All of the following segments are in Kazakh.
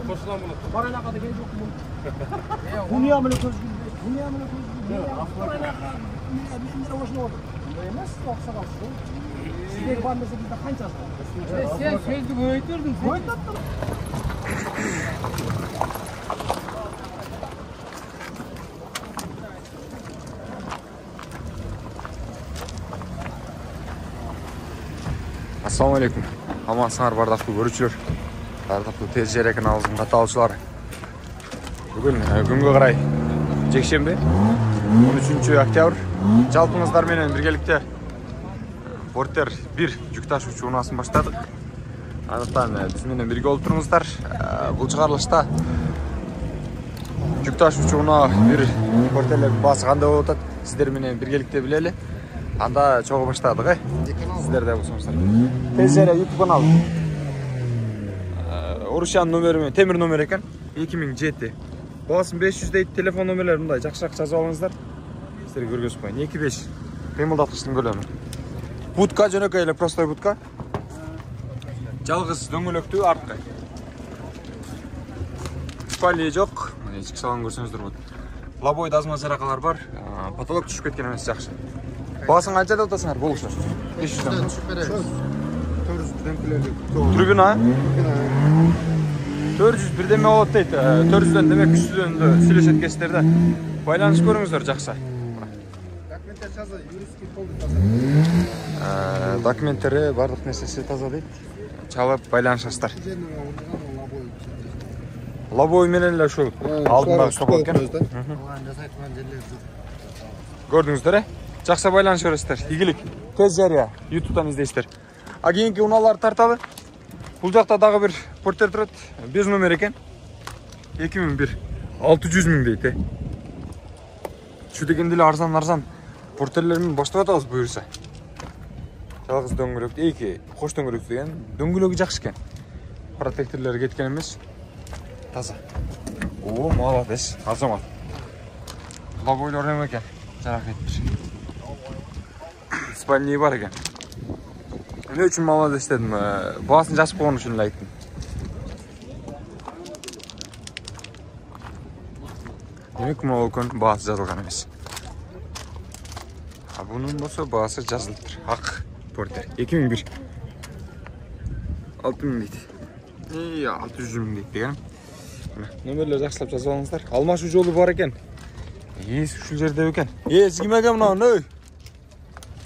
Koşulan bunu. Var alakada gerek yok mu? Dünya mı köz gibi? Dünya mı köz gibi? Var alakada. Benlere hoşuna oldu. Emez, yoksa kalsın. Sizler var mesela bizde kançası var. Sen sözlü boyuturdun. Boyutattım. Assalamu alaikum. Amansыңар бардактуу көрүүчүлөр. Бардактуу тез жер каналыбыздын катталуучулары. Бүгүн күнгө карай жекшемби 13 октябрь. Жалпыңыздар менен биргеликте Porter 1 жүк ташуучу унаасын баштадык. Андыктан биз менен бирге болуп туруңуздар. Бул чыгарылышта жүк ташуучу унаа бир Porter'лердин баасы кандай болуп атат, сиздер менен биргеликте билели. Анда чогуу баштадык, сиздер да болсоңуздар. Тез жер YouTube канал. Орушан номери менен темир номер экен. 2007. Баасын 500 дейт, телефон номерлери мындай жакшыраак жазып алыңыздар. Сиздерге көргөзүп коеюн. 25 кыймылдаткычтын көлөмү. Будка жөнөкөй эле простой будка. Жалгыз дөңгөлөктүү арткы. Спальня жок. Мына ички салон көрсөңүздөр болот. Лобой дазма жаракалар бар. Потолок түшүп кеткен эмес, жакшы. Баасын канча деп атасыңар болушо? 500 түшүп беребиз. 400 төлөдүк. Трибуна? 400 бирдеме болот дейт. 400дөн демек 300дөн сүйлөшөт экенсиздер да. Байланыш көрүңүздөр жакса. Документтер таза, юридический полный таза. Документтери бардык нерсеси таза дейт. Чалып байланышасыздар. Лобой менен эле ушул алдындагы сокол экен. Көрдүңүздөр, жакшы байланыш бересиздер. Ийгилик. Тез жарыя YouTube'дан издейсиздер. А кийинки унааларды тарталы. Бул жакта дагы бир Porter турат. Без номер экен. 2001. 600 миң дейт. Şu degende эле арзан Porter'лер менен баштап атабыз буюрса. Жалгыз дөңгөлөк, эки кош дөңгөлөк деген. Дөңгөлөгү жакшы экен. Протекторлор кеткен эмес. Таза. О, молодец. Азамат. Лобойлор эме экен. Жарак этпир. Спальня бар экен. Эмне үчүн молодец дедим? Баасын жашып койгон үчүн эле айттым. Демек, молокон баасы жазылган эмес. А бунун болсо баасы жазылыптыр. Ак Porter 2001. 6000 дейт. 600 миң дейт деген. Номерлер жакшылап жазып алыңыздар. Алмашуу жолу бар экен. Ушул жерде экен. Сиз ким экен мына?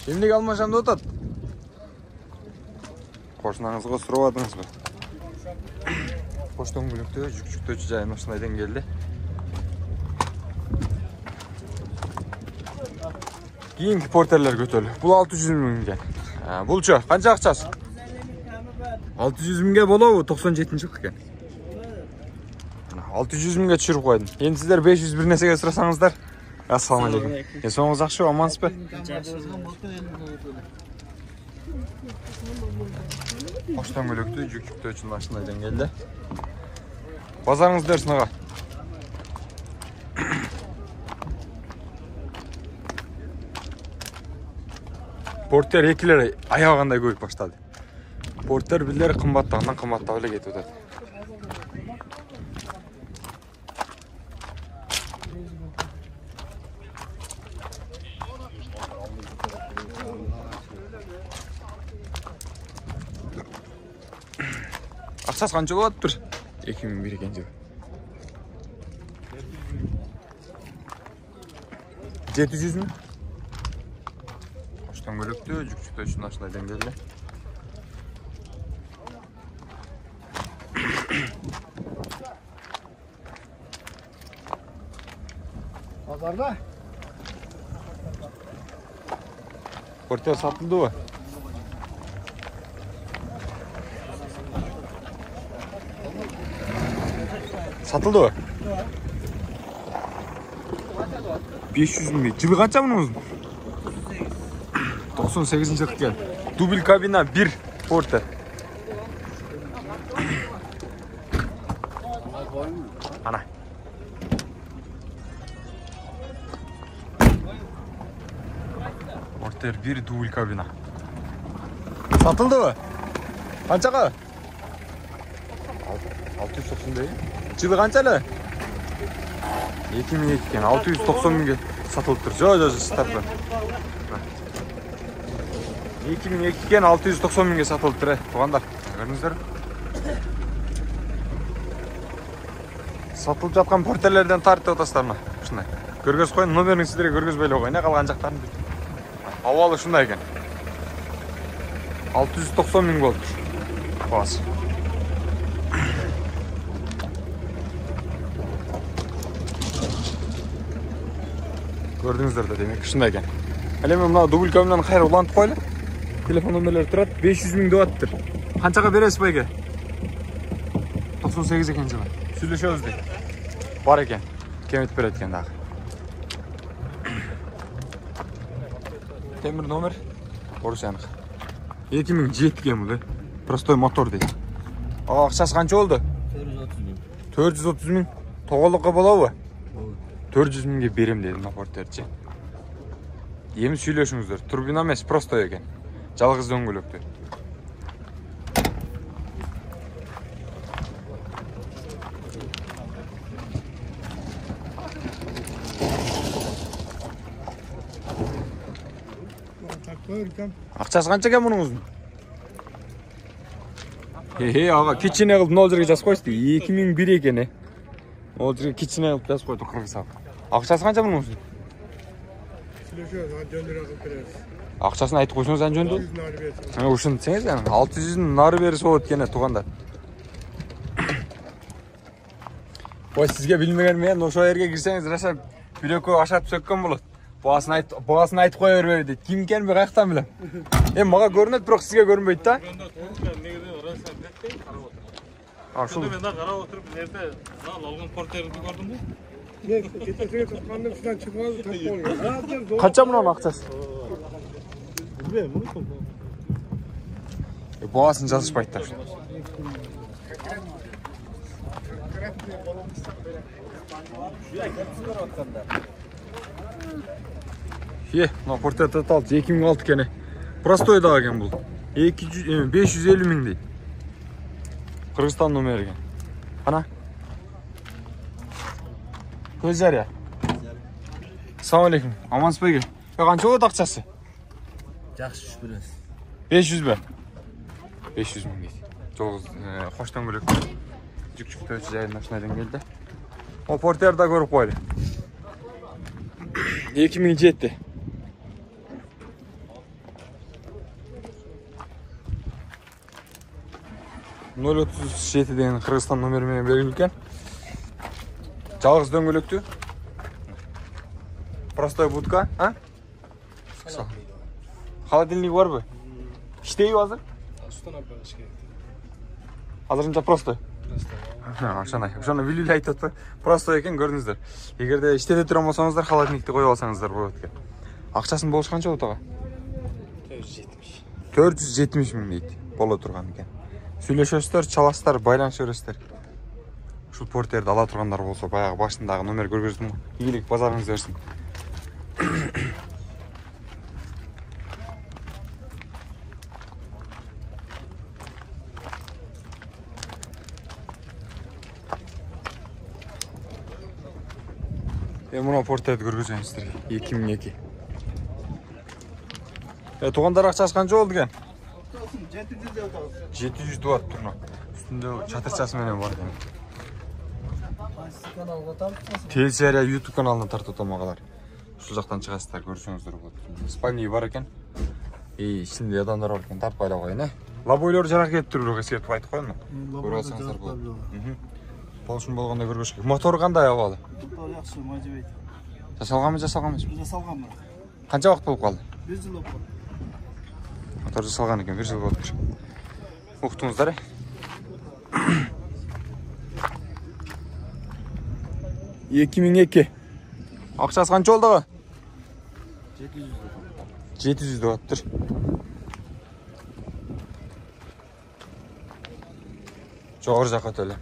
Эмнеге алмашам деп атат? Кошунаңызга сурап атыңызбы? Кош дөңгөлөктө жүк жайын ушундай деңгээлде. Кийинки Porter'лер көтөлү. Бул 600 миңге. Булчу, канча акчасы? 600 миңге болобу? 97-жылы экен. 600 миңге түшүрүп койдум. Эми сиздер 500 бир нерсеге сурасаңыздар. Ассаламу алейкум. Соңуңуз жакшыбы, амансызбы? Кош дөңгөлөктүү жүк үчүн ушундай деңгээлде. Базарыңыз берсин ага. Porter экилери аябагандай көйүп баштады. Porter билер кымбаттагынан кымбаттап эле кетип атат. Акчасы канча болот бир? 2001 экен жыл. 700 миң? Дөңгөлөктүү жүк үчүн ушундай деңгээлде. Базарда? Porter сатылдыбы? Сатылдыбы? 500 миң. Жылы канча мунун? 98-жылы экен. Дубль кабина 1 Porter. Ana. Porter 1 dubl kabina. Satıldı mı? Kaçağa? 690 değil. Жылы қанша әлі? 2002 екен, 690 мыңға сатылып тұр. Жо, старпен. 2002 екен, 690 мыңға сатылып тұр. Туғандар, көрдіңіздер? Сатылып жатқан портерлерден тартып отастарына. Шындай. Көргөз қойын, номерін сіздерге көргөзбейлі қойын, қалған жақтарын дейді. Ауалы шындай екен. 690 мың болды тұр. Бағасы. Көрдіңіздер де демек, шындай екен. Әлеме мұна дублькамнан қайыр ұлантып қойлы. Телефон номерлері тұрады, 500 мың деп тұр. Қаншаға бересіз байге? 98 екен жылы. Сөйлешеміз де. Бар екен. Кемет береді екен дағы. Темір номер. Орыс анық. 2007 екен бұл. Простой мотор дейді. Ақшасы қанша болды? 430 мың. Тоғылыққа болауы? 400 мыңға берем деді напортерче. Еміз сөйлешіңіздер. Турбина емес, просто екен. Жалғыз дөңгелекті. Ақшасы қанша екен мұның ұзын? Аға, кичене қылып мынау жерге жазып қойсты. 2001 екен. Ол жерге кичене қылып жазып қойды қырғыз алып. Ақшасы қанша мұның ұзын? Ақшасын айтып қойсыңыз ән жөнді? Ушын десеңіз, 600-ін нары бері сол өткені туғанда. Ой, сізге білмеген мен, ошо ерге кірсеңіз, раса бір өкі ашатып сөккен болады. Бағасын айтып қоя өрбей дейді. Кім екен бе қаяқтан білем? Маға көрінеді, бірақ сізге көрінбейді да? Сонда мен қарап отырып, нерде алған портерді көрдім бе? Қанша мұнан ақшасы? Бағасын жазышпайды. Мына портер таталды 2006 кені. Простой дағы кен бұл. 550 мың дейді. Қырғызстан номері кен. Қана? Көз жария. Салам алейкум. Амансыз ба екен? Қанша болады ақшасы? Жақсы жүз білесіз. 500 бе? 500 мың дейді. Жолғыз қоштан бөлек. Жүк-жүкті өтші жайын машинайдан келді. О портерді көріп қойлы. 2007. деген Қырғызстан номерімен берілген. Жалғыз дөңгелектүү. Простой будка, а? Холодильник бар бі? Іштейі азыр? Азырынша простой? Ошаны білілі айтады. Простой екен көрдіңіздер. Егерде іштеде тұран болсаңыздар, холодильникті қойып алсаңыздар болады екен. Ақшасын болыш қанша отаға? 470 мың дейді. Бола тұрған екен. Сөйлешесіздер, чаластар, байланыс өрестер. Шул портерді ала тұрғандар болса, баяғы башындағы номер көргіздім. Игілік базарыңыз өрсін. Мұна портерді көргіземіздерге. 2002. Туғандар ақшасы қанша болды кен? 700 дуат тұрна. Үстінде чатыршасы менен бар екен. Телесерия YouTube каналына тартып отырмағалар. Şu жақтан шығасыздар, көрсеңіздер болады. Спальный бар екен. Ішінде адамдар бар екен, тартып байлап қойын. Лабойлер жарақ кетіп тұр, ескертіп айтып қойын. Көріп алсаңыздар болады. Болшын болғанда көргөшке. Мотор қандай авалы? Жақсы, мажабайды. Жасалған емес? Жасалған. Қанша уақыт болып қалды? 1 жыл болып қалды. Мотор жасалған екен, 1 жыл болып тұр. Оқытыңыздар. 2002. Ақшасы қанша болды? 700 деп тұр. Жоғары жаққа төле.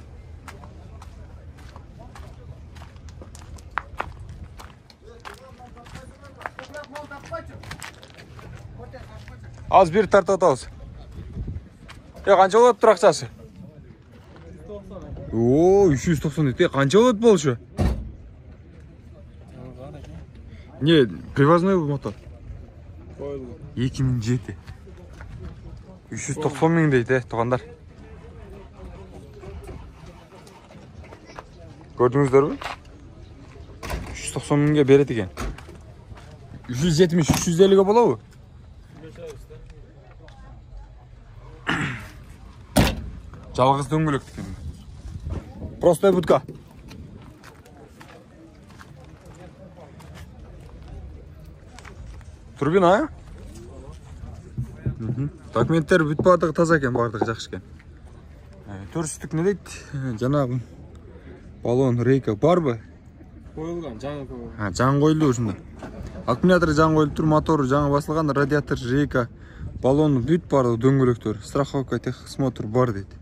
Az bir tart atağız. Қанша болады тұр ақшасы? Oo, 390 дейді. Қанша болады болушы? Не, привозной мотор. 2007. 390 мың дейді, туғандар. Көрдіңіздер бі? 390 мыңға береді екен. 370-350-ге бола бі? Жалғыз дөңгелек екен. Простая будка. Турбина, а? Документтер бүт бардығы таза екен, бардығы жақсы екен. Төрістік не дейді? Жаңағы баллон, рейка бар ба? Қойылған, жаңа қойылған. Жаңа қойылды осында. Аккумулятор жаңа қойылып тұр, мотор жаңа басылған, радиатор, рейка, баллон бүт барды, дөңгелектер, страховка, техосмотр бар дейді.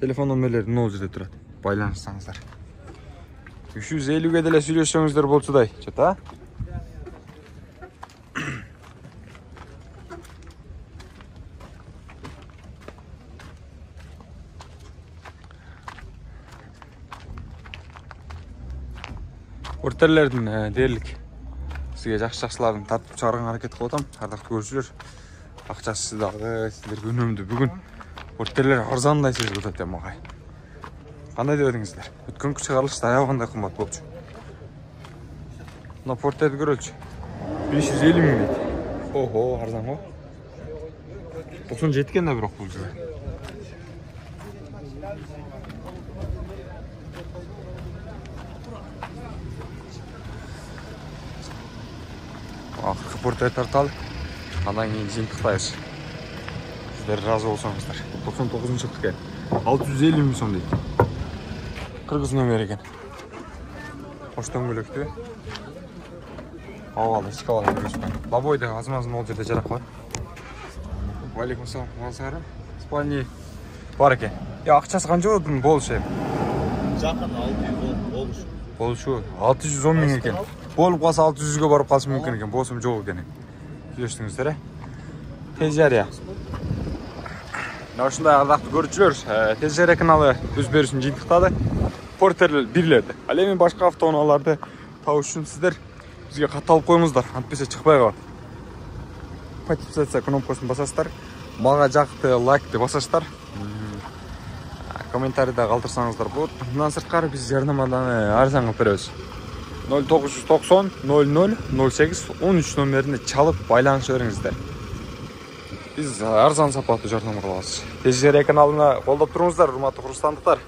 Телефон номерлері 0 жерде тұрады. Байланышсаңыздар. 350-ге деле сөйлесеңіздер болсыдай. Чата? Портерлердің дерлік сізге жақсы-жақсыларын тартып шығарған әрекет қылатам. Ардақты көрушілер, ақшасы сіздағы, сіздерге үнемді бүгін портерлер арзандай сезіп өтеді мағай. Қандай деп едіңіздер? Өткен шығарылышты аяғандай қымбат болчу. Мына порттерді көрелші. 550 мың дейді. Охо, арзан ғой. 97 кен де бірақ бұл жүре. Ақырқы порттер тарталы. Адан кейін жиынтықтайыз. Сіздер разы болсаңыздар. 99 шықты кен. 650 мың сом дейді. Қырғыз нөмер екен. Қоштан бөлікті. Ауалы, шықавалы көріспен. Лабойды азымазын ол жерде жарақ бар. Валейкум салам, уалсағарым. Спальни бар екен. Ақшасы қанша болдың болушы ем? Жақын 600 болушы. Болушы 610 мың екен. Болып қалса 600-ге барып қалсы мүмкін екен. Болсым жоқ екен. Сөйлестіңіздер, Тез жария. Осындай ардақты көрушілер, Тез жария каналы өз берісін жиынтықтады. Портерлер бірлерді. Әлемен башқа автоуналарды тауып үшін сіздер бізге қаталып қойыңыздар. Антпесе шықпай қалады. Подписаться кнопкасын басасыздар. Маға жақты лайкты басасыздар. Комментарийда қалдырсаңыздар болады. Мұнан сыртқары біз жарнамадан арзан қылып береміз. 0990 00 08 13 номеріне чалып байланыс өріңіздер. Біз арзан сапаты жарнама қыламыз. Тез жария каналына қолдап тұрыңыздар, урматтуу кыргызстандыктар.